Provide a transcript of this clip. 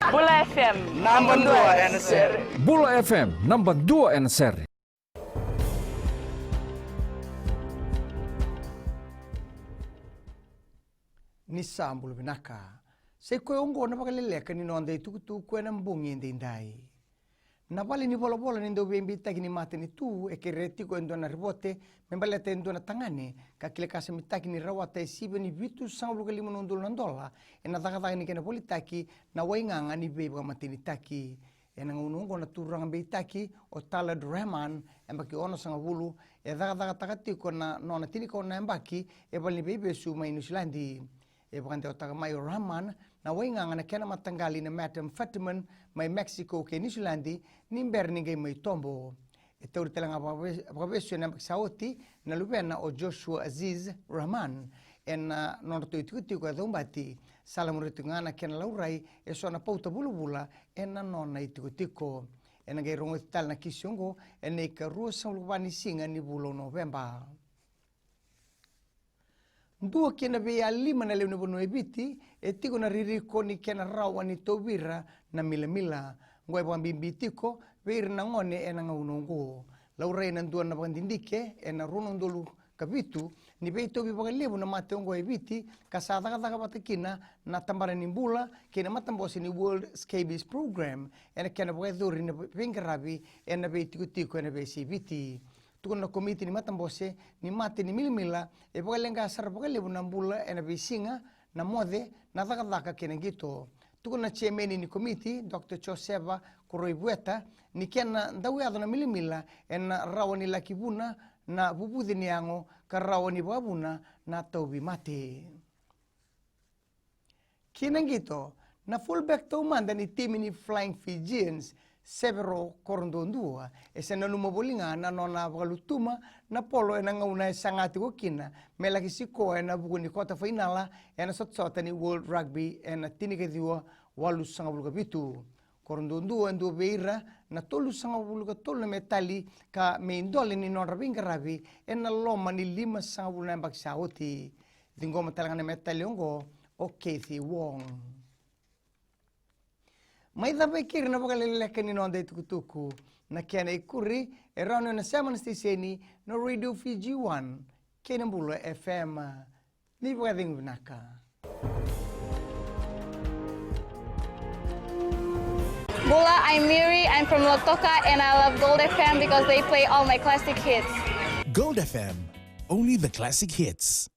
Bula FM number 2 NSR. Bula FM number 2 NSR. Ni sambul binaka. Se koe ongo na Vakaleleka ni nonde tu koe na mbungi ndai. Na pali ni bola ni ndo bembi taki ni mate ni tu e ke reti ko ndo na ribote membale te ndo na tangane ka kile kasa mitaki ni rawata e sibe ni vitu sangulu ka limo nondolo na ndola e na taka ni kena politaki na wainganga ni beba matini taki e na ngunungo na turanga beitaki o tala Rahman e mbaki ono sanga wulu e taka tiko na nona tini ko na mbaki e bali ni bebe su mai New Zealandi e bakante o taka mai Rahman na wainganga na kena matangali na methamphetamine mai Mexico ke New Zealandi ni ninguém mai tombo e tauri telanga apavesu na saoti na lubena o Joshua Aziz Rahman na nona toi tuku ko dombati salamuritu ngana kena laurai e sona pauta bulubula na nona itiko na ngai rongo tal na kisiongo na ka rusa lubani singa ni bulo November. Ndua kena bea lima na leo no ebiti e tiko na ririko ni kena rawa ni tobira na mila ngoi bambi tiko beir na ngone na ngaunongo laurei na ndua na bandindike na runo ndolu kabitu ni beito bi bagalebu na mate ngo ebiti kasada kada batakina na tambara ni mbula kena matambosi ni World Scabies Program kena bageduri ni pingarabi na beitiko tiko na besibiti tukuna komiti ni matambose ni mate ni milimila e bagalenga sar bagalebu na mbula na besinga na mode na daka kena gito tukuna chairman ni komiti Dr. Joseva Kuroibueta ni kena ndawiado na milimila na rawani lakibuna na bubudhi ni ango ka rawani babuna na taubi mate kina gito na fullback taumanda ni timi ni Flying Fijians Severo Korondondua na numabolinga na nona bagalutuma na polo na ngauna sangati wakina melaki siko na buku ni kota finala na sotsota ni World Rugby na tinikadiwa walu sangabuluga bitu Korondondua ndo beira na tolu sangabuluga tolu na metali ka meindole ni nona rabingarabi na loma ni 5 sangabuluga na baksaoti dingoma talanga na metali ongo o Kathy Wong. Mai dapat kira na Vakaleleka ni nonde tuku na kena ikuri rano na sama stiseni no Radio Fiji 1 kena Bula FM ni pwedeng binaka. Bula, I'm Miri, I'm from Lotoka and I love Gold FM because they play all my classic hits. Gold FM, only the classic hits.